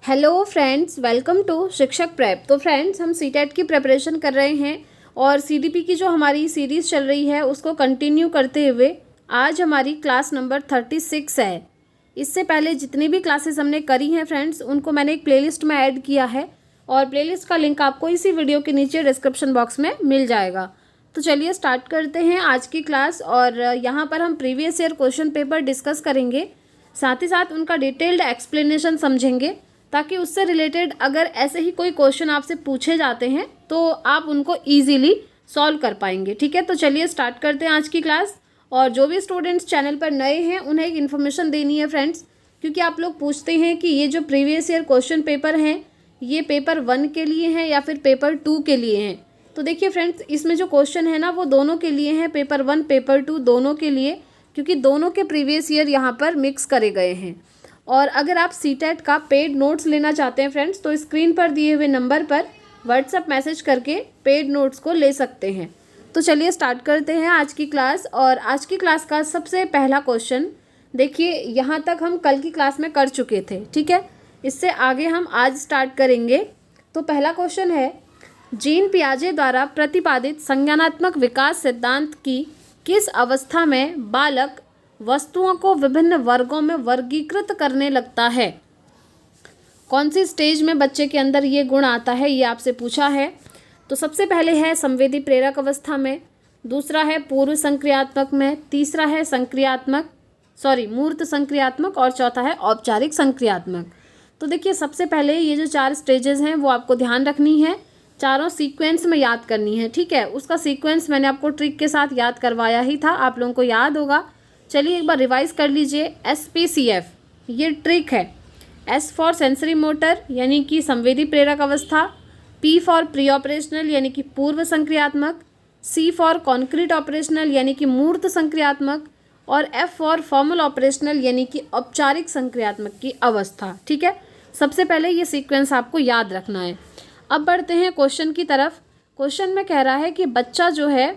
Hello friends, welcome to शिक्षक prep. तो friends, हम सीटेट की प्रिपरेशन कर रहे हैं और सीडीपी की जो हमारी सीरीज़ चल रही है उसको कंटिन्यू करते हुए आज हमारी क्लास नंबर 36 है। इससे पहले जितनी भी क्लासेस हमने करी हैं फ्रेंड्स, उनको मैंने एक प्लेलिस्ट में ऐड किया है और प्लेलिस्ट का लिंक आपको इसी वीडियो के नीचे डिस्क्रिप्शन बॉक्स में मिल जाएगा। तो चलिए स्टार्ट करते हैं आज की क्लास। और यहाँ पर हम previous year question paper discuss करेंगे, साथ ही साथ उनका डिटेल्ड एक्सप्लेनेशन समझेंगे, ताकि उससे रिलेटेड अगर ऐसे ही कोई क्वेश्चन आपसे पूछे जाते हैं तो आप उनको इजीली सॉल्व कर पाएंगे। ठीक है, तो चलिए स्टार्ट करते हैं आज की क्लास। और जो भी स्टूडेंट्स चैनल पर नए हैं उन्हें एक इन्फॉर्मेशन देनी है फ्रेंड्स, क्योंकि आप लोग पूछते हैं कि ये जो प्रीवियस ईयर क्वेश्चन पेपर हैं ये पेपर 1 के लिए हैं या फिर पेपर 2 के लिए हैं। तो देखिए फ्रेंड्स, इसमें जो क्वेश्चन है ना वो दोनों के लिए हैं, पेपर 1 पेपर 2 दोनों के लिए, क्योंकि दोनों के प्रीवियस ईयर यहाँ पर मिक्स करे गए हैं। और अगर आप सीटेट का पेड नोट्स लेना चाहते हैं फ्रेंड्स, तो स्क्रीन पर दिए हुए नंबर पर व्हाट्सएप मैसेज करके पेड नोट्स को ले सकते हैं। तो चलिए स्टार्ट करते हैं आज की क्लास। और आज की क्लास का सबसे पहला क्वेश्चन देखिए, यहाँ तक हम कल की क्लास में कर चुके थे। ठीक है, इससे आगे हम आज स्टार्ट करेंगे। तो पहला क्वेश्चन है, जीन पियाजे द्वारा प्रतिपादित संज्ञानात्मक विकास सिद्धांत की किस अवस्था में बालक वस्तुओं को विभिन्न वर्गों में वर्गीकृत करने लगता है? कौन सी स्टेज में बच्चे के अंदर ये गुण आता है, ये आपसे पूछा है। तो सबसे पहले है संवेदी प्रेरक अवस्था में, दूसरा है पूर्व संक्रियात्मक में, तीसरा है मूर्त संक्रियात्मक और चौथा है औपचारिक संक्रियात्मक। तो देखिए, सबसे पहले ये जो 4 स्टेजेस हैं वो आपको ध्यान रखनी है, चारों सीक्वेंस में याद करनी है। ठीक है, उसका सीक्वेंस मैंने आपको ट्रिक के साथ याद करवाया ही था, आप लोगों को याद होगा। चलिए एक बार रिवाइज कर लीजिए। SPCF ये ट्रिक है। S फॉर सेंसरी मोटर यानी कि संवेदी प्रेरक अवस्था, P फॉर प्री ऑपरेशनल यानी कि पूर्व संक्रियात्मक, C फॉर कॉन्क्रीट ऑपरेशनल यानी कि मूर्त संक्रियात्मक, और F फॉर फॉर्मल ऑपरेशनल यानी कि औपचारिक संक्रियात्मक की अवस्था। ठीक है, सबसे पहले ये सीक्वेंस आपको याद रखना है। अब बढ़ते हैं क्वेश्चन की तरफ। क्वेश्चन में कह रहा है कि बच्चा जो है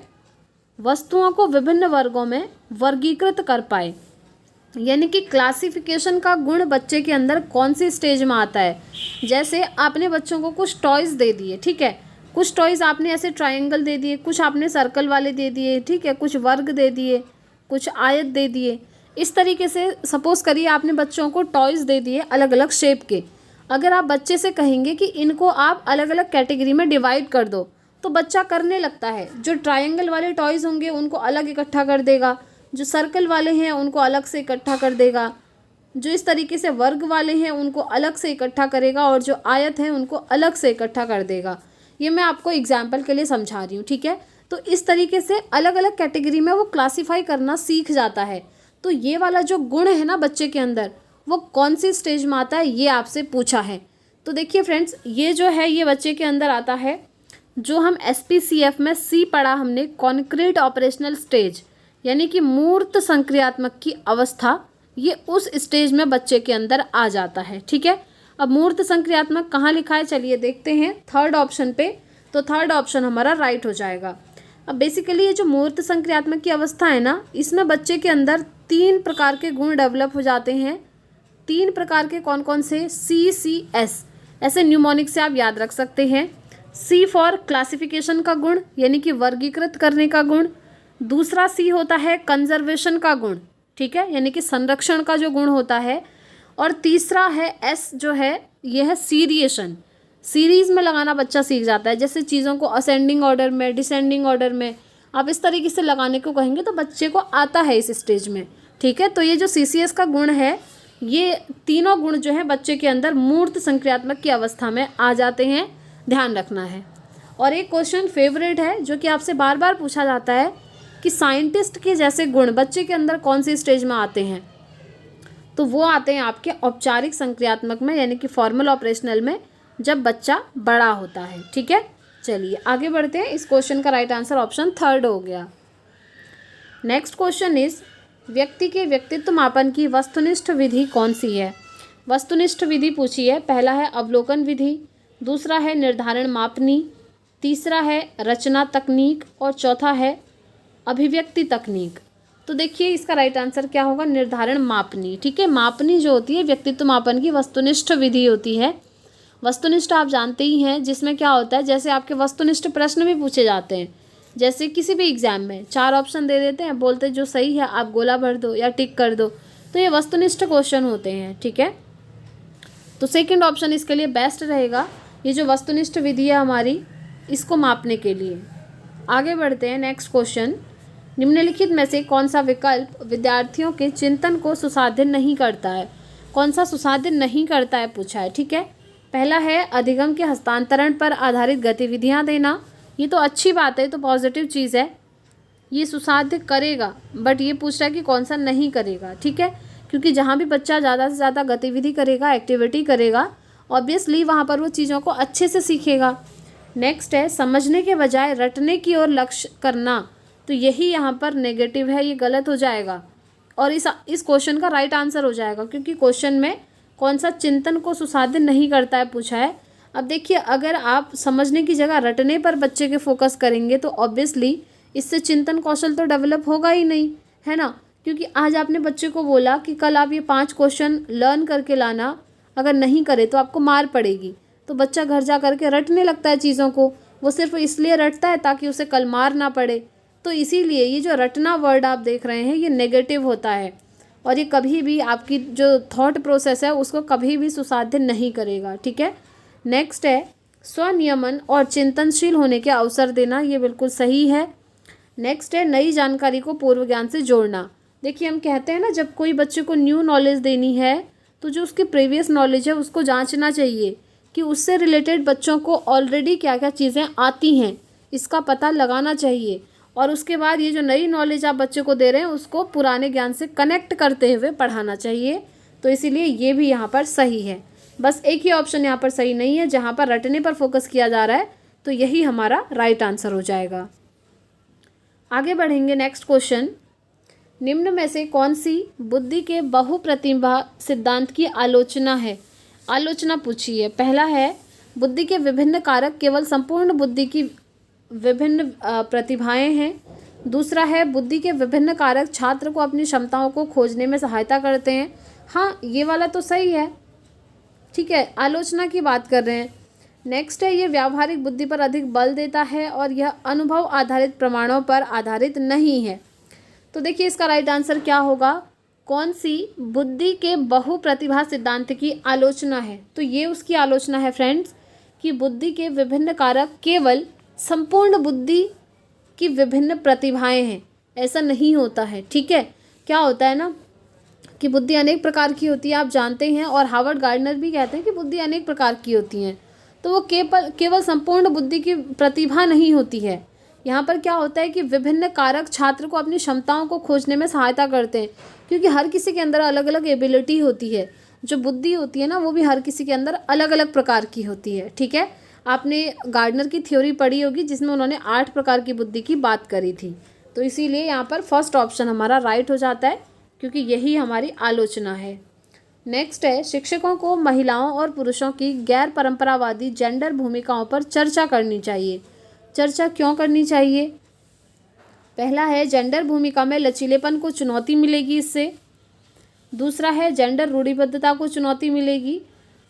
वस्तुओं को विभिन्न वर्गों में वर्गीकृत कर पाए, यानी कि क्लासिफिकेशन का गुण बच्चे के अंदर कौन सी स्टेज में आता है। जैसे आपने बच्चों को कुछ टॉयज़ दे दिए, ठीक है, कुछ टॉयज़ आपने ऐसे ट्रायंगल दे दिए, कुछ आपने सर्कल वाले दे दिए, ठीक है, कुछ वर्ग दे दिए, कुछ आयत दे दिए। इस तरीके से सपोज़ करिए आपने बच्चों को टॉयज़ दे दिए अलग अलग शेप के। अगर आप बच्चे से कहेंगे कि इनको आप अलग अलग कैटेगरी में डिवाइड कर दो, तो बच्चा करने लगता है। जो ट्रायंगल वाले टॉयज़ होंगे उनको अलग इकट्ठा कर देगा, जो सर्कल वाले हैं उनको अलग से इकट्ठा कर देगा, जो इस तरीके से वर्ग वाले हैं उनको अलग से इकट्ठा करेगा, और जो आयत हैं उनको अलग से इकट्ठा कर देगा। ये मैं आपको एग्जाम्पल के लिए समझा रही हूँ। ठीक है, तो इस तरीके से अलग अलग कैटेगरी में वो क्लासीफाई करना सीख जाता है। तो ये वाला जो गुण है ना बच्चे के अंदर, वो कौन सी स्टेज में आता है ये आपसे पूछा है। तो देखिए फ्रेंड्स, ये जो है ये बच्चे के अंदर आता है, जो हम SPCF में C पढ़ा हमने, कॉन्क्रीट ऑपरेशनल स्टेज यानी कि मूर्त संक्रियात्मक की अवस्था, ये उस स्टेज में बच्चे के अंदर आ जाता है। ठीक है, अब मूर्त संक्रियात्मक कहाँ लिखा है चलिए देखते हैं, 3rd ऑप्शन पे। तो 3rd ऑप्शन हमारा राइट हो जाएगा। अब बेसिकली ये जो मूर्त संक्रियात्मक की अवस्था है ना, इसमें बच्चे के अंदर 3 प्रकार के गुण डेवलप हो जाते हैं। 3 प्रकार के कौन कौन से? CCS, ऐसे न्यूमोनिक से आप याद रख सकते हैं। C फॉर क्लासिफिकेशन का गुण यानी कि वर्गीकृत करने का गुण, दूसरा C होता है कंजर्वेशन का गुण, ठीक है, यानी कि संरक्षण का जो गुण होता है, और तीसरा है S जो है यह है सीरिएशन, सीरीज में लगाना बच्चा सीख जाता है। जैसे चीज़ों को असेंडिंग ऑर्डर में, डिसेंडिंग ऑर्डर में आप इस तरीके से लगाने को कहेंगे तो बच्चे को आता है इस स्टेज में। ठीक है, तो ये जो CCS का गुण है, ये तीनों गुण जो है बच्चे के अंदर मूर्त संक्रियात्मक की अवस्था में आ जाते हैं, ध्यान रखना है। और एक क्वेश्चन फेवरेट है जो कि आपसे बार बार पूछा जाता है कि साइंटिस्ट के जैसे गुण बच्चे के अंदर कौन सी स्टेज में आते हैं? तो वो आते हैं आपके औपचारिक संक्रियात्मक में, यानी कि फॉर्मल ऑपरेशनल में, जब बच्चा बड़ा होता है। ठीक है, चलिए आगे बढ़ते हैं। इस क्वेश्चन का राइट आंसर ऑप्शन 3rd हो गया। नेक्स्ट क्वेश्चन इज, व्यक्ति के व्यक्तित्व मापन की वस्तुनिष्ठ विधि कौन सी है? वस्तुनिष्ठ विधि पूछी है। पहला है अवलोकन विधि, दूसरा है निर्धारण मापनी, तीसरा है रचना तकनीक, और चौथा है अभिव्यक्ति तकनीक। तो देखिए इसका राइट आंसर क्या होगा, निर्धारण मापनी। ठीक है, मापनी जो होती है व्यक्तित्व मापन की वस्तुनिष्ठ विधि होती है। वस्तुनिष्ठ आप जानते ही हैं, जिसमें क्या होता है, जैसे आपके वस्तुनिष्ठ प्रश्न भी पूछे जाते हैं। जैसे किसी भी एग्जाम में 4 ऑप्शन दे देते हैं, बोलते जो सही है आप गोला भर दो या टिक कर दो, तो ये वस्तुनिष्ठ क्वेश्चन होते हैं। ठीक है, तो सेकंड ऑप्शन इसके लिए बेस्ट रहेगा, ये जो वस्तुनिष्ठ विधि है हमारी, इसको मापने के लिए। आगे बढ़ते हैं, नेक्स्ट क्वेश्चन, निम्नलिखित में से कौन सा विकल्प विद्यार्थियों के चिंतन को सुसाध्य नहीं करता है। कौन सा सुसाध्य नहीं करता है पूछा है। ठीक है, पहला है अधिगम के हस्तांतरण पर आधारित गतिविधियां देना। ये तो अच्छी बात है, तो पॉजिटिव चीज़ है, ये सुसाध्य करेगा, बट ये पूछ रहा है कि कौन सा नहीं करेगा। ठीक है, क्योंकि जहाँ भी बच्चा ज़्यादा से ज़्यादा गतिविधि करेगा, एक्टिविटी करेगा, ऑब्वियसली वहाँ पर वो चीज़ों को अच्छे से सीखेगा। नेक्स्ट है समझने के बजाय रटने की ओर लक्ष्य करना, तो यही यहाँ पर नेगेटिव है, ये गलत हो जाएगा और इस क्वेश्चन का राइट आंसर हो जाएगा, क्योंकि क्वेश्चन में कौन सा चिंतन को सुसाध्य नहीं करता है पूछा है। अब देखिए, अगर आप समझने की जगह रटने पर बच्चे के फोकस करेंगे तो ऑब्वियसली इससे चिंतन कौशल तो डेवलप होगा ही नहीं, है ना। क्योंकि आज आपने बच्चे को बोला कि कल आप ये 5 क्वेश्चन लर्न करके लाना, अगर नहीं करे तो आपको मार पड़ेगी, तो बच्चा घर जा करके रटने लगता है चीज़ों को। वो सिर्फ इसलिए रटता है ताकि उसे कल मार ना पड़े। तो इसीलिए ये जो रटना वर्ड आप देख रहे हैं, ये नेगेटिव होता है और ये कभी भी आपकी जो थॉट प्रोसेस है उसको कभी भी सुसाध्य नहीं करेगा। ठीक है, नेक्स्ट है स्वनियमन और चिंतनशील होने के अवसर देना, ये बिल्कुल सही है। नेक्स्ट है नई जानकारी को पूर्व ज्ञान से जोड़ना। देखिए, हम कहते हैं ना, जब कोई बच्चे को न्यू नॉलेज देनी है तो जो उसकी प्रीवियस नॉलेज है उसको जांचना चाहिए कि उससे रिलेटेड बच्चों को ऑलरेडी क्या क्या चीज़ें आती हैं, इसका पता लगाना चाहिए। और उसके बाद ये जो नई नॉलेज आप बच्चे को दे रहे हैं उसको पुराने ज्ञान से कनेक्ट करते हुए पढ़ाना चाहिए। तो इसीलिए ये भी यहाँ पर सही है। बस एक ही ऑप्शन यहाँ पर सही नहीं है, जहाँ पर रटने पर फोकस किया जा रहा है, तो यही हमारा राइट आंसर हो जाएगा। आगे बढ़ेंगे, नेक्स्ट क्वेश्चन, निम्न में से कौन सी बुद्धि के बहुप्रतिभा सिद्धांत की आलोचना है। आलोचना पूछी है। पहला है बुद्धि के विभिन्न कारक केवल संपूर्ण बुद्धि की विभिन्न प्रतिभाएं हैं। दूसरा है बुद्धि के विभिन्न कारक छात्र को अपनी क्षमताओं को खोजने में सहायता करते हैं। हाँ, ये वाला तो सही है। ठीक है, आलोचना की बात कर रहे हैं। नेक्स्ट है ये व्यावहारिक बुद्धि पर अधिक बल देता है और यह अनुभव आधारित प्रमाणों पर आधारित नहीं है। तो देखिए इसका राइट आंसर क्या होगा, कौन सी बुद्धि के बहुप्रतिभा सिद्धांत की आलोचना है। तो ये उसकी आलोचना है फ्रेंड्स, कि बुद्धि के विभिन्न कारक केवल संपूर्ण बुद्धि की विभिन्न प्रतिभाएं हैं, ऐसा नहीं होता है। ठीक है, क्या होता है ना कि बुद्धि अनेक प्रकार की होती है, आप जानते हैं, और हार्वर्ड गार्डनर भी कहते हैं कि बुद्धि अनेक प्रकार की होती हैं। तो वो केवल संपूर्ण बुद्धि की प्रतिभा नहीं होती है। यहाँ पर क्या होता है कि विभिन्न कारक छात्र को अपनी क्षमताओं को खोजने में सहायता करते हैं, क्योंकि हर किसी के अंदर अलग अलग एबिलिटी होती है। जो बुद्धि होती है ना, वो भी हर किसी के अंदर अलग अलग प्रकार की होती है। ठीक है, आपने गार्डनर की थ्योरी पढ़ी होगी जिसमें उन्होंने 8 प्रकार की बुद्धि की बात करी थी। तो इसीलिए यहाँ पर फर्स्ट ऑप्शन हमारा राइट हो जाता है, क्योंकि यही हमारी आलोचना है। नेक्स्ट है शिक्षकों को महिलाओं और पुरुषों की गैर परंपरावादी जेंडर भूमिकाओं पर चर्चा करनी चाहिए। चर्चा क्यों करनी चाहिए? पहला है जेंडर भूमिका में लचीलेपन को चुनौती मिलेगी इससे। दूसरा है जेंडर रूढ़िबद्धता को चुनौती मिलेगी।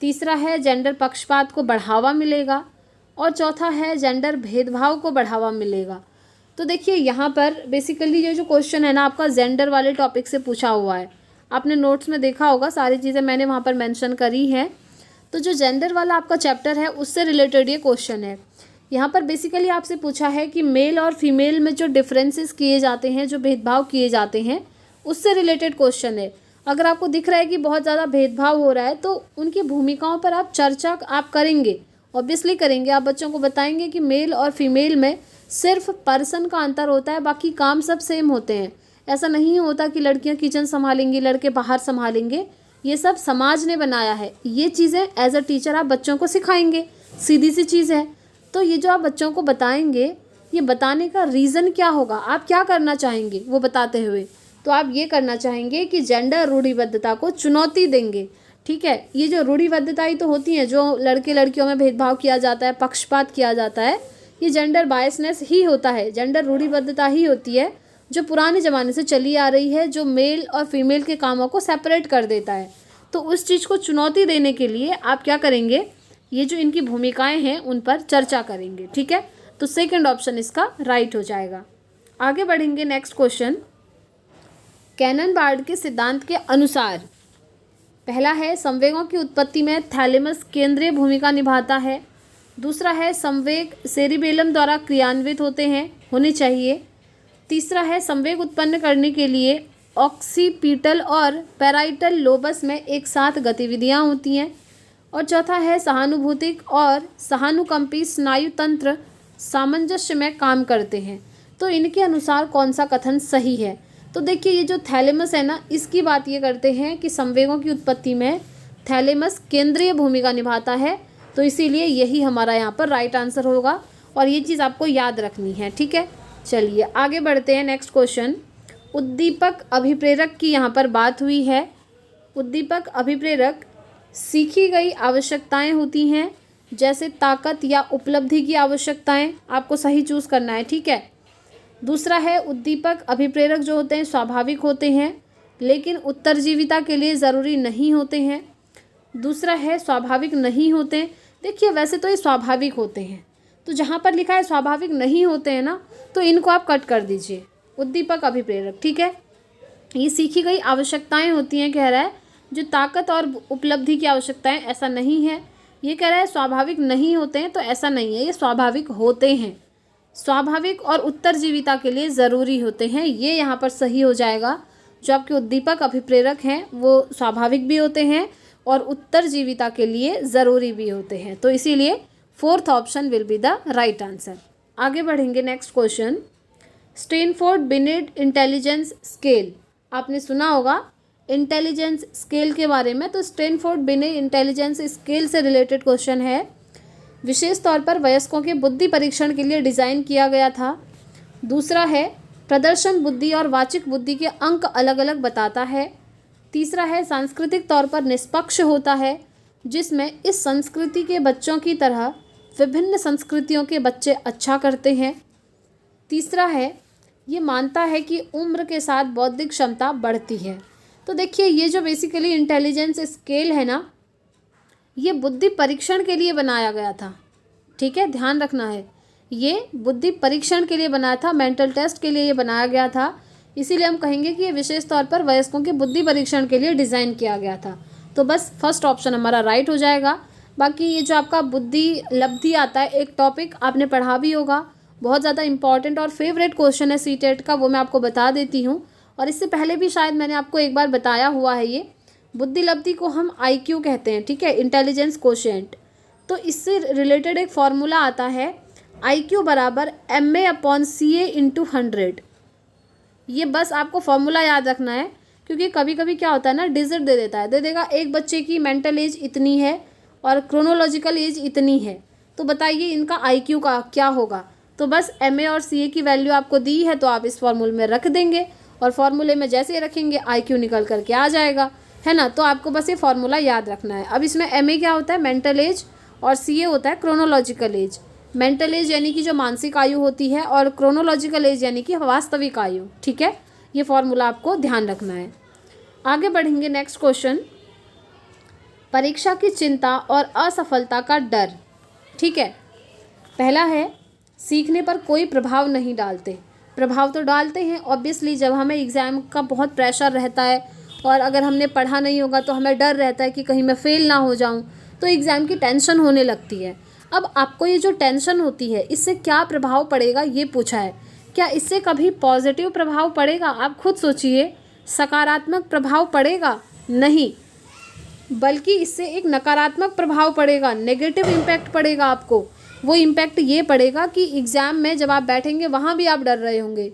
तीसरा है जेंडर पक्षपात को बढ़ावा मिलेगा। और चौथा है जेंडर भेदभाव को बढ़ावा मिलेगा। तो देखिए यहाँ पर बेसिकली ये जो क्वेश्चन है ना, आपका जेंडर वाले टॉपिक से पूछा हुआ है। आपने नोट्स में देखा होगा, सारी चीज़ें मैंने वहाँ पर मेंशन करी हैं। तो जो जेंडर वाला आपका चैप्टर है उससे रिलेटेड ये क्वेश्चन है। यहाँ पर बेसिकली आपसे पूछा है कि मेल और फीमेल में जो डिफरेंसेस किए जाते हैं, जो भेदभाव किए जाते हैं, उससे रिलेटेड क्वेश्चन है। अगर आपको दिख रहा है कि बहुत ज़्यादा भेदभाव हो रहा है तो उनकी भूमिकाओं पर आप चर्चा आप करेंगे, ऑब्वियसली करेंगे। आप बच्चों को बताएंगे कि मेल और फीमेल में सिर्फ पर्सन का अंतर होता है, बाकी काम सब सेम होते हैं। ऐसा नहीं होता कि लड़कियां किचन संभालेंगी, लड़के बाहर संभालेंगे। ये सब समाज ने बनाया है। ये चीज़ें एज अ टीचर आप बच्चों को सिखाएंगे, सीधी सी चीज़ है। तो ये जो आप बच्चों को बताएंगे, ये बताने का रीज़न क्या होगा, आप क्या करना चाहेंगे वो बताते हुए? तो आप ये करना चाहेंगे कि जेंडर रूढ़िबद्धता को चुनौती देंगे। ठीक है, ये जो रूढ़िबद्धताएं तो होती हैं, जो लड़के लड़कियों में भेदभाव किया जाता है, पक्षपात किया जाता है, ये जेंडर बायसनेस ही होता है, जेंडर रूढ़िबद्धता ही होती है। जो पुराने ज़माने से चली आ रही है, जो मेल और फीमेल के कामों को सेपरेट कर देता है। तो उस चीज़ को चुनौती देने के लिए आप क्या करेंगे, ये जो इनकी भूमिकाएं हैं उन पर चर्चा करेंगे। ठीक है, तो सेकंड ऑप्शन इसका राइट हो जाएगा। आगे बढ़ेंगे, नेक्स्ट क्वेश्चन। कैनन बार्ड के सिद्धांत के अनुसार पहला है संवेगों की उत्पत्ति में थैलेमस केंद्रीय भूमिका निभाता है। दूसरा है संवेग सेरिबेलम द्वारा क्रियान्वित होने चाहिए। तीसरा है संवेग उत्पन्न करने के लिए ऑक्सीपिटल और पैराइटल लोबस में एक साथ गतिविधियां होती हैं। और चौथा है सहानुभूतिक और सहानुकंपी स्नायु तंत्र सामंजस्य में काम करते हैं। तो इनके अनुसार कौन सा कथन सही है? तो देखिए, ये जो थैलेमस है ना, इसकी बात ये करते हैं कि संवेगों की उत्पत्ति में थैलेमस केंद्रीय भूमिका निभाता है, तो इसीलिए यही हमारा यहाँ पर राइट आंसर होगा और ये चीज़ आपको याद रखनी है। ठीक है, चलिए आगे बढ़ते हैं। नेक्स्ट क्वेश्चन, उद्दीपक अभिप्रेरक की यहाँ पर बात हुई है। उद्दीपक अभिप्रेरक सीखी गई आवश्यकताएं होती हैं, जैसे ताकत या उपलब्धि की आवश्यकताएं, आपको सही चूज़ करना है। ठीक है, दूसरा है उद्दीपक अभिप्रेरक जो होते हैं स्वाभाविक होते हैं लेकिन उत्तरजीविता के लिए ज़रूरी नहीं होते हैं। दूसरा है स्वाभाविक नहीं होते। देखिए, वैसे तो ये स्वाभाविक होते हैं, तो जहाँ पर लिखा है स्वाभाविक नहीं होते हैं ना, तो इनको आप कट कर दीजिए, उद्दीपक अभिप्रेरक। ठीक है, ये सीखी गई आवश्यकताएं होती हैं कह रहा है, जो ताकत और उपलब्धि की आवश्यकताएं, ऐसा नहीं है। ये कह रहा है स्वाभाविक नहीं होते हैं, तो ऐसा नहीं है, ये स्वाभाविक होते हैं, स्वाभाविक और उत्तरजीविता के लिए ज़रूरी होते हैं। ये यहाँ पर सही हो जाएगा। जो आपके उद्दीपक अभिप्रेरक हैं वो स्वाभाविक भी होते हैं और उत्तरजीविता के लिए ज़रूरी भी होते हैं, तो इसीलिए fourth option will be the right answer. आगे बढ़ेंगे, next question. Stanford beneath intelligence scale, आपने सुना होगा इंटेलिजेंस स्केल के बारे में, तो स्टैनफोर्ड बिनेट इंटेलिजेंस स्केल से रिलेटेड क्वेश्चन है। विशेष तौर पर वयस्कों के बुद्धि परीक्षण के लिए डिज़ाइन किया गया था। दूसरा है प्रदर्शन बुद्धि और वाचिक बुद्धि के अंक अलग अलग बताता है। तीसरा है सांस्कृतिक तौर पर निष्पक्ष होता है, जिसमें इस संस्कृति के बच्चों की तरह विभिन्न संस्कृतियों के बच्चे अच्छा करते हैं। तीसरा है ये मानता है कि उम्र के साथ बौद्धिक क्षमता बढ़ती है। तो देखिए, ये जो बेसिकली इंटेलिजेंस स्केल है ना, ये बुद्धि परीक्षण के लिए बनाया गया था। ठीक है, ध्यान रखना है, ये बुद्धि परीक्षण के लिए बनाया था, मेंटल टेस्ट के लिए ये बनाया गया था। इसीलिए हम कहेंगे कि ये विशेष तौर पर वयस्कों के बुद्धि परीक्षण के लिए डिज़ाइन किया गया था। तो बस फर्स्ट ऑप्शन हमारा राइट हो जाएगा। बाकी ये जो आपका बुद्धि लब्धि आता है, एक टॉपिक आपने पढ़ा भी होगा, बहुत ज़्यादा इंपॉर्टेंट और फेवरेट क्वेश्चन है सीटेट का, वो मैं आपको बता देती हूँ। और इससे पहले भी शायद मैंने आपको एक बार बताया हुआ है। ये बुद्धि लब्धि को हम IQ कहते हैं। ठीक है, इंटेलिजेंस कोशेंट। तो इससे रिलेटेड एक फॉर्मूला आता है, IQ बराबर MA/CA × 100। ये बस आपको फॉर्मूला याद रखना है, क्योंकि कभी कभी क्या होता है ना, डिजिट दे देता है, दे देगा एक बच्चे की मेंटल एज इतनी है और क्रोनोलॉजिकल एज इतनी है, तो बताइए इनका IQ का क्या होगा। तो बस MA और CA की वैल्यू आपको दी है, तो आप इस फॉर्मूले में रख देंगे और फॉर्मूले में जैसे ही रखेंगे IQ निकल करके आ जाएगा, है ना। तो आपको बस ये फॉर्मूला याद रखना है। अब इसमें MA क्या होता है, मेंटल एज, और CA होता है क्रोनोलॉजिकल एज। मेंटल एज यानी कि जो मानसिक आयु होती है, और क्रोनोलॉजिकल एज यानी कि वास्तविक आयु। ठीक है, ये फॉर्मूला आपको ध्यान रखना है। आगे बढ़ेंगे, नेक्स्ट क्वेश्चन। परीक्षा की चिंता और असफलता का डर। ठीक है, पहला है सीखने पर कोई प्रभाव नहीं डालते। प्रभाव तो डालते हैं ऑब्वियसली, जब हमें एग्ज़ाम का बहुत प्रेशर रहता है और अगर हमने पढ़ा नहीं होगा तो हमें डर रहता है कि कहीं मैं फ़ेल ना हो जाऊं, तो एग्ज़ाम की टेंशन होने लगती है। अब आपको ये जो टेंशन होती है, इससे क्या प्रभाव पड़ेगा ये पूछा है। क्या इससे कभी पॉजिटिव प्रभाव पड़ेगा? आप खुद सोचिए, सकारात्मक प्रभाव पड़ेगा? नहीं, बल्कि इससे एक नकारात्मक प्रभाव पड़ेगा, नेगेटिव इम्पैक्ट पड़ेगा आपको। वो इम्पैक्ट ये पड़ेगा कि एग्ज़ाम में जब आप बैठेंगे वहाँ भी आप डर रहे होंगे,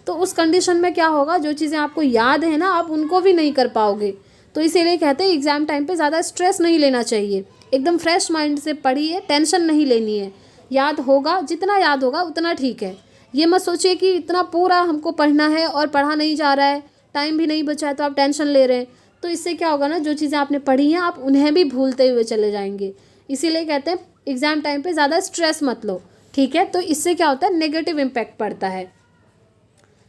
तो उस कंडीशन में क्या होगा, जो चीज़ें आपको याद है ना, आप उनको भी नहीं कर पाओगे। तो इसीलिए कहते हैं एग्ज़ाम टाइम पे ज़्यादा स्ट्रेस नहीं लेना चाहिए, एकदम फ्रेश माइंड से पढ़िए, टेंशन नहीं लेनी है। याद होगा, जितना याद होगा उतना ठीक है। ये मत सोचिए कि इतना पूरा हमको पढ़ना है और पढ़ा नहीं जा रहा है, टाइम भी नहीं बचा है, तो आप टेंशन ले रहे हैं। तो इससे क्या होगा ना, जो चीज़ें आपने पढ़ी हैं आप उन्हें भी भूलते हुए चले जाएंगे। इसीलिए कहते हैं एग्ज़ाम टाइम पे ज़्यादा स्ट्रेस मत लो। ठीक है, तो इससे क्या होता है, नेगेटिव इम्पैक्ट पड़ता है।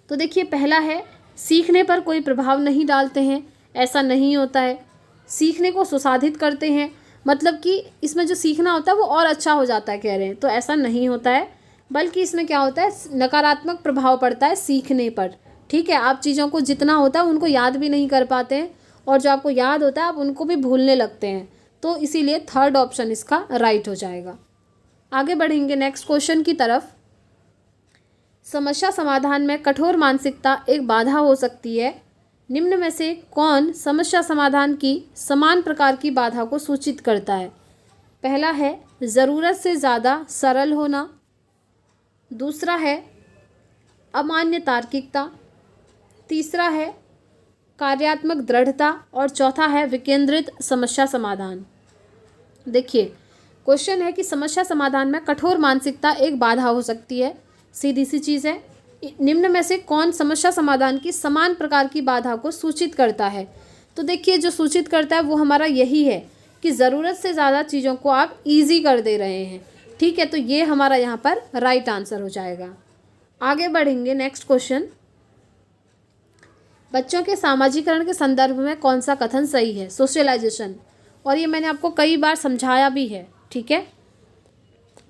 तो देखिए पहला है सीखने पर कोई प्रभाव नहीं डालते हैं, ऐसा नहीं होता है। सीखने को सुसाधित करते हैं, मतलब कि इसमें जो सीखना होता है वो और अच्छा हो जाता है कह रहे हैं, तो ऐसा नहीं होता है। बल्कि इसमें क्या होता है, नकारात्मक प्रभाव पड़ता है सीखने पर। ठीक है, आप चीज़ों को जितना होता है उनको याद भी नहीं कर पाते हैं, और जो आपको याद होता है आप उनको भी भूलने लगते हैं। तो इसीलिए थर्ड ऑप्शन इसका राइट हो जाएगा। आगे बढ़ेंगे नेक्स्ट क्वेश्चन की तरफ। समस्या समाधान में कठोर मानसिकता एक बाधा हो सकती है। निम्न में से कौन समस्या समाधान की समान प्रकार की बाधा को सूचित करता है? पहला है ज़रूरत से ज़्यादा सरल होना, दूसरा है अमान्य तार्किकता, तीसरा है कार्यात्मक दृढ़ता, और चौथा है विकेंद्रित समस्या समाधान। देखिए क्वेश्चन है कि समस्या समाधान में कठोर मानसिकता एक बाधा हो सकती है, सीधी सी चीज़ है। निम्न में से कौन समस्या समाधान की समान प्रकार की बाधा को सूचित करता है? तो देखिए जो सूचित करता है वो हमारा यही है कि ज़रूरत से ज़्यादा चीज़ों को आप इजी कर दे रहे हैं। ठीक है, तो ये हमारा यहाँ पर राइट आंसर हो जाएगा। आगे बढ़ेंगे नेक्स्ट क्वेश्चन। बच्चों के सामाजिकरण के संदर्भ में कौन सा कथन सही है? सोशलाइजेशन, और ये मैंने आपको कई बार समझाया भी है। ठीक है,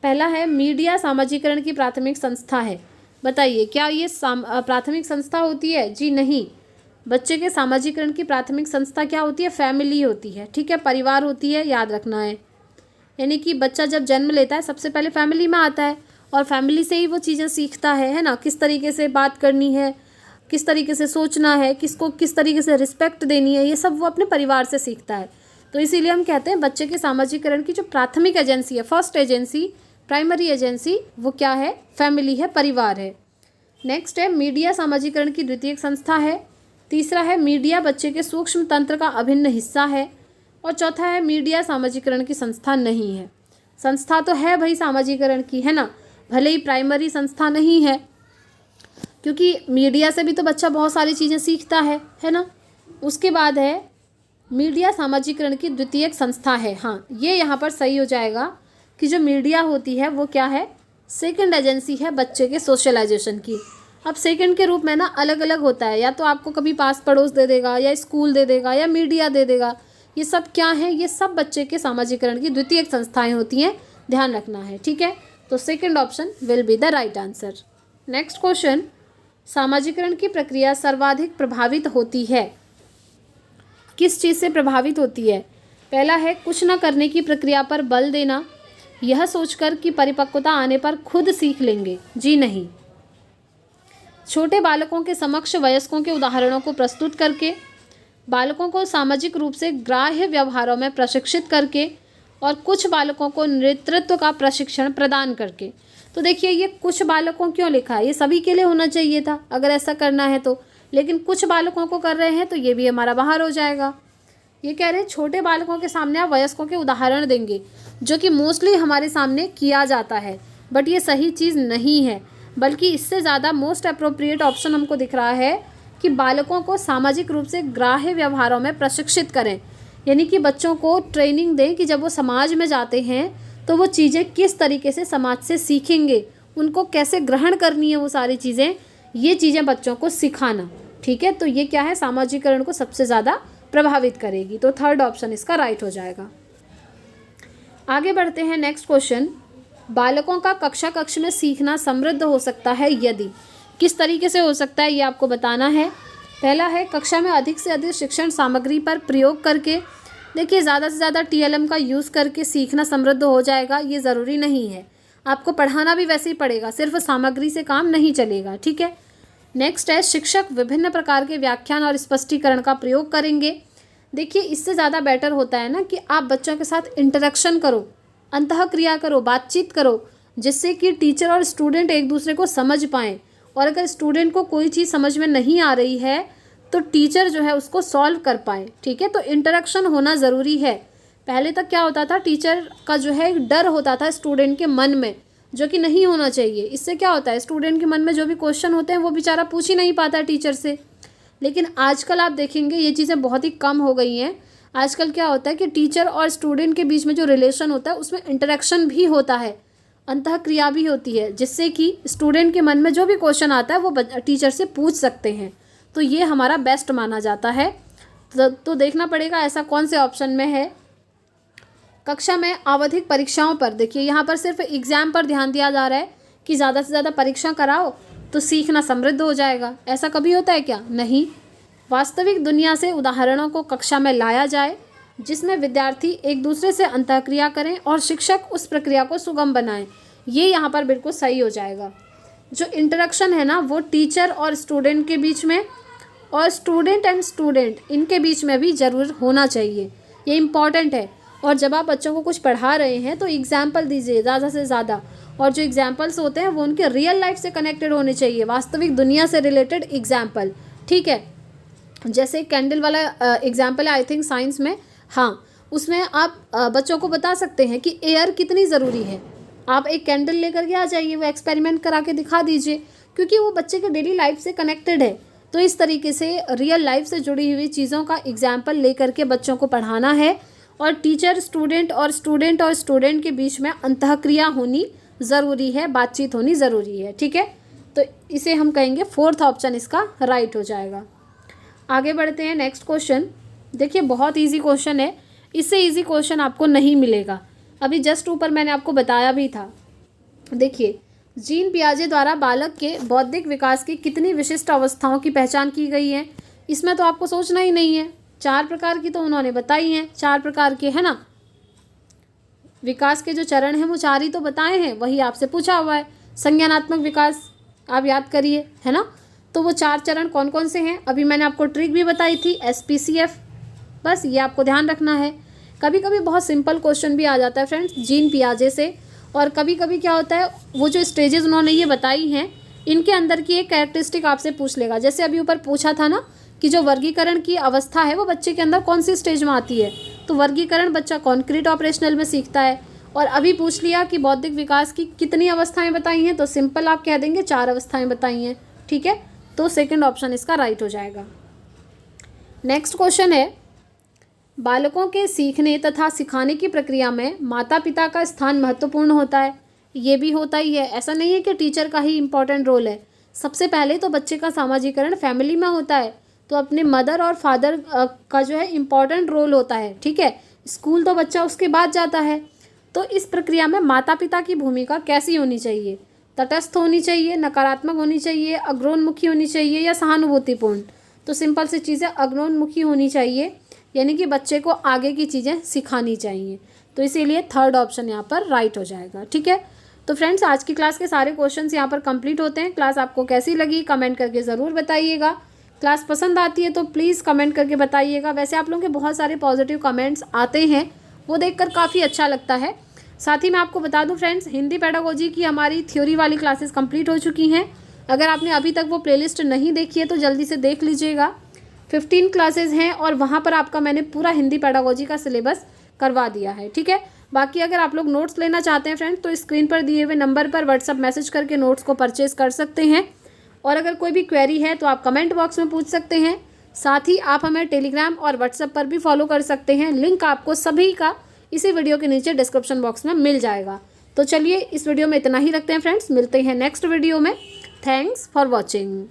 पहला है मीडिया सामाजिकरण की प्राथमिक संस्था है। बताइए क्या ये प्राथमिक संस्था होती है? जी नहीं। बच्चे के सामाजिकरण की प्राथमिक संस्था क्या होती है? फैमिली होती है। ठीक है, परिवार होती है, याद रखना है। यानी कि बच्चा जब जन्म लेता है सबसे पहले फैमिली में आता है, और फैमिली से ही वो चीज़ें सीखता है ना, किस तरीके से बात करनी है, किस तरीके से सोचना है, किसको किस तरीके से रिस्पेक्ट देनी है, ये सब वो अपने परिवार से सीखता है। तो इसीलिए हम कहते हैं बच्चे के सामाजिकरण की जो प्राथमिक एजेंसी है, फर्स्ट एजेंसी, प्राइमरी एजेंसी, वो क्या है? फैमिली है, परिवार है। नेक्स्ट है मीडिया सामाजिकरण की द्वितीयक संस्था है। तीसरा है मीडिया बच्चे के सूक्ष्म तंत्र का अभिन्न हिस्सा है, और चौथा है मीडिया सामाजिकरण की संस्था नहीं है। संस्था तो है भाई सामाजिकरण की, है ना, भले ही प्राइमरी संस्था नहीं है, क्योंकि मीडिया से भी तो बच्चा बहुत सारी चीज़ें सीखता है ना। उसके बाद है मीडिया सामाजिकरण की द्वितीयक संस्था है। हाँ, ये यहाँ पर सही हो जाएगा कि जो मीडिया होती है वो क्या है? सेकंड एजेंसी है बच्चे के सोशलाइजेशन की। अब सेकंड के रूप में ना अलग अलग होता है, या तो आपको कभी पास पड़ोस दे देगा, या स्कूल दे देगा, या मीडिया दे देगा। ये सब क्या है? ये सब बच्चे के सामाजिकरण की द्वितीयक संस्थाएं होती हैं, ध्यान रखना है। ठीक है, तो second option will be the right answer. Next question, सामाजिकरण की प्रक्रिया सर्वाधिक प्रभावित होती है, किस चीज़ से प्रभावित होती है? पहला है कुछ न करने की प्रक्रिया पर बल देना, यह सोचकर कि परिपक्वता आने पर खुद सीख लेंगे। जी नहीं। छोटे बालकों के समक्ष वयस्कों के उदाहरणों को प्रस्तुत करके, बालकों को सामाजिक रूप से ग्राह्य व्यवहारों में प्रशिक्षित करके, और कुछ बालकों को नेतृत्व का प्रशिक्षण प्रदान करके। तो देखिए ये कुछ बालकों क्यों लिखा है? ये सभी के लिए होना चाहिए था अगर ऐसा करना है तो, लेकिन कुछ बालकों को कर रहे हैं तो ये भी हमारा बाहर हो जाएगा। ये कह रहे हैं छोटे बालकों के सामने आप वयस्कों के उदाहरण देंगे, जो कि मोस्टली हमारे सामने किया जाता है, बट ये सही चीज़ नहीं है। बल्कि इससे ज़्यादा मोस्ट अप्रोप्रिएट ऑप्शन हमको दिख रहा है कि बालकों को सामाजिक रूप से ग्राह्य व्यवहारों में प्रशिक्षित करें, यानी कि बच्चों को ट्रेनिंग दें कि जब वो समाज में जाते हैं तो वो चीज़ें किस तरीके से समाज से सीखेंगे, उनको कैसे ग्रहण करनी है वो सारी चीज़ें, ये चीज़ें बच्चों को सिखाना। ठीक है, तो ये क्या है? सामाजिकरण को सबसे ज़्यादा प्रभावित करेगी। तो थर्ड ऑप्शन इसका राइट हो जाएगा। आगे बढ़ते हैं नेक्स्ट क्वेश्चन। बालकों का कक्षा कक्ष में सीखना समृद्ध हो सकता है यदि, किस तरीके से हो सकता है ये आपको बताना है। पहला है कक्षा में अधिक से अधिक शिक्षण सामग्री पर प्रयोग करके। देखिए ज़्यादा से ज़्यादा TLM का यूज़ करके सीखना समृद्ध हो जाएगा, ये ज़रूरी नहीं है। आपको पढ़ाना भी वैसे ही पड़ेगा, सिर्फ सामग्री से काम नहीं चलेगा। ठीक है, नेक्स्ट है शिक्षक विभिन्न प्रकार के व्याख्यान और स्पष्टीकरण का प्रयोग करेंगे। देखिए इससे ज़्यादा बेटर होता है ना कि आप बच्चों के साथ इंटरेक्शन करो, अंतःक्रिया करो, बातचीत करो, जिससे कि टीचर और स्टूडेंट एक दूसरे को समझ पाएँ। और अगर स्टूडेंट को कोई चीज़ समझ में नहीं आ रही है तो टीचर जो है उसको सॉल्व कर पाए। ठीक है, तो इंटरेक्शन होना ज़रूरी है। पहले तक क्या होता था, टीचर का जो है डर होता था स्टूडेंट के मन में, जो कि नहीं होना चाहिए। इससे क्या होता है, स्टूडेंट के मन में जो भी क्वेश्चन होते हैं वो बेचारा पूछ ही नहीं पाता टीचर से। लेकिन आजकल आप देखेंगे ये चीज़ें बहुत ही कम हो गई हैं। आजकल क्या होता है कि टीचर और स्टूडेंट के बीच में जो रिलेशन होता है उसमें इंटरेक्शन भी होता है, अंतःक्रिया भी होती है, जिससे कि स्टूडेंट के मन में जो भी क्वेश्चन आता है वो टीचर से पूछ सकते हैं। तो ये हमारा बेस्ट माना जाता है। तो देखना पड़ेगा ऐसा कौन से ऑप्शन में है। कक्षा में आवधिक परीक्षाओं पर, देखिए यहाँ पर सिर्फ एग्जाम पर ध्यान दिया जा रहा है कि ज़्यादा से ज़्यादा परीक्षा कराओ तो सीखना समृद्ध हो जाएगा। ऐसा कभी होता है क्या? नहीं। वास्तविक दुनिया से उदाहरणों को कक्षा में लाया जाए, जिसमें विद्यार्थी एक दूसरे से अंतःक्रिया करें और शिक्षक उस प्रक्रिया को सुगम बनाएं। ये यहाँ पर बिल्कुल सही हो जाएगा। जो इंटरेक्शन है ना, वो टीचर और स्टूडेंट के बीच में और स्टूडेंट एंड स्टूडेंट इनके बीच में भी ज़रूर होना चाहिए। ये इम्पॉर्टेंट है। और जब आप बच्चों को कुछ पढ़ा रहे हैं तो एग्जाम्पल दीजिए ज़्यादा से ज़्यादा, और जो एग्जाम्पल्स होते हैं वो उनके रियल लाइफ से कनेक्टेड होने चाहिए, वास्तविक दुनिया से रिलेटेड एग्जाम्पल। ठीक है, जैसे कैंडल वाला एग्जाम्पल है आई थिंक साइंस में, हाँ, उसमें आप बच्चों को बता सकते हैं कि एयर कितनी ज़रूरी है। आप एक कैंडल लेकर के आ जाइए, वो एक्सपेरिमेंट करा के दिखा दीजिए, क्योंकि वो बच्चे के डेली लाइफ से कनेक्टेड है। तो इस तरीके से रियल लाइफ से जुड़ी हुई चीज़ों का एग्जाम्पल लेकर के बच्चों को पढ़ाना है। और टीचर स्टूडेंट और स्टूडेंट के बीच में अंतःक्रिया होनी ज़रूरी है, बातचीत होनी ज़रूरी है। ठीक है, तो इसे हम कहेंगे फोर्थ ऑप्शन इसका राइट हो जाएगा। आगे बढ़ते हैं नेक्स्ट क्वेश्चन। देखिए बहुत इजी क्वेश्चन है, इससे इजी क्वेश्चन आपको नहीं मिलेगा। अभी जस्ट ऊपर मैंने आपको बताया भी था। देखिए, जीन पियाजे द्वारा बालक के बौद्धिक विकास की कितनी विशिष्ट अवस्थाओं की पहचान की गई है? इसमें तो आपको सोचना ही नहीं है, 4 प्रकार की तो उन्होंने बताई हैं, 4 प्रकार के, है ना। विकास के जो चरण हैं वो 4 ही तो बताए हैं, वही आपसे पूछा हुआ है। संज्ञानात्मक विकास आप याद करिए, है ना। तो वो 4 चरण कौन कौन से हैं? अभी मैंने आपको ट्रिक भी बताई थी, SPCF, बस ये आपको ध्यान रखना है। कभी कभी बहुत सिंपल क्वेश्चन भी आ जाता है फ्रेंड्स जीन पियाजे से, और कभी कभी क्या होता है, वो जो स्टेजेस उन्होंने ये बताई हैं इनके अंदर की एक कैरेक्टरिस्टिक आपसे पूछ लेगा। जैसे अभी ऊपर पूछा था ना कि जो वर्गीकरण की अवस्था है वो बच्चे के अंदर कौन सी स्टेज में आती है, तो वर्गीकरण बच्चा कॉन्क्रीट ऑपरेशनल में सीखता है। और अभी पूछ लिया कि बौद्धिक विकास की कितनी अवस्थाएं बताई हैं, तो सिंपल आप कह देंगे 4 अवस्थाएं बताई हैं। ठीक है, तो सेकंड ऑप्शन इसका राइट हो जाएगा। नेक्स्ट क्वेश्चन है, बालकों के सीखने तथा सिखाने की प्रक्रिया में माता पिता का स्थान महत्वपूर्ण होता है। ये भी होता ही है, ऐसा नहीं है कि टीचर का ही इम्पोर्टेंट रोल है। सबसे पहले तो बच्चे का सामाजिकरण फैमिली में होता है, तो अपने मदर और फादर का जो है इम्पॉर्टेंट रोल होता है। ठीक है, स्कूल तो बच्चा उसके बाद जाता है। तो इस प्रक्रिया में माता पिता की भूमिका कैसी होनी चाहिए? तटस्थ होनी चाहिए, नकारात्मक होनी चाहिए, अग्रोन्मुखी होनी चाहिए या सहानुभूतिपूर्ण? तो सिंपल सी चीज़ें अग्रोन्मुखी होनी चाहिए, यानी कि बच्चे को आगे की चीज़ें सिखानी चाहिए। तो इसीलिए थर्ड ऑप्शन यहाँ पर राइट हो जाएगा। ठीक है, तो फ्रेंड्स आज की क्लास के सारे क्वेश्चंस यहाँ पर कंप्लीट होते हैं। क्लास आपको कैसी लगी कमेंट करके ज़रूर बताइएगा। क्लास पसंद आती है तो प्लीज़ कमेंट करके बताइएगा। वैसे आप लोगों के बहुत सारे पॉजिटिव कमेंट्स आते हैं, वो देखकर काफ़ी अच्छा लगता है। साथ ही मैं आपको बता दूं फ्रेंड्स, हिंदी पेडागोजी की हमारी थ्योरी वाली क्लासेस कंप्लीट हो चुकी हैं। अगर आपने अभी तक वो प्लेलिस्ट नहीं देखी है तो जल्दी से देख लीजिएगा। 15 क्लासेस हैं और वहाँ पर आपका मैंने पूरा हिंदी पेडागोजी का सिलेबस करवा दिया है। ठीक है, बाकी अगर आप लोग नोट्स लेना चाहते हैं फ्रेंड्स तो स्क्रीन पर दिए हुए नंबर पर व्हाट्सअप मैसेज करके नोट्स को परचेज कर सकते हैं। और अगर कोई भी क्वेरी है तो आप कमेंट बॉक्स में पूछ सकते हैं। साथ ही आप हमें टेलीग्राम और व्हाट्सएप पर भी फॉलो कर सकते हैं। लिंक आपको सभी का इसी वीडियो के नीचे डिस्क्रिप्शन बॉक्स में मिल जाएगा। तो चलिए इस वीडियो में इतना ही रखते हैं फ्रेंड्स, मिलते हैं नेक्स्ट वीडियो में। Thanks for watching.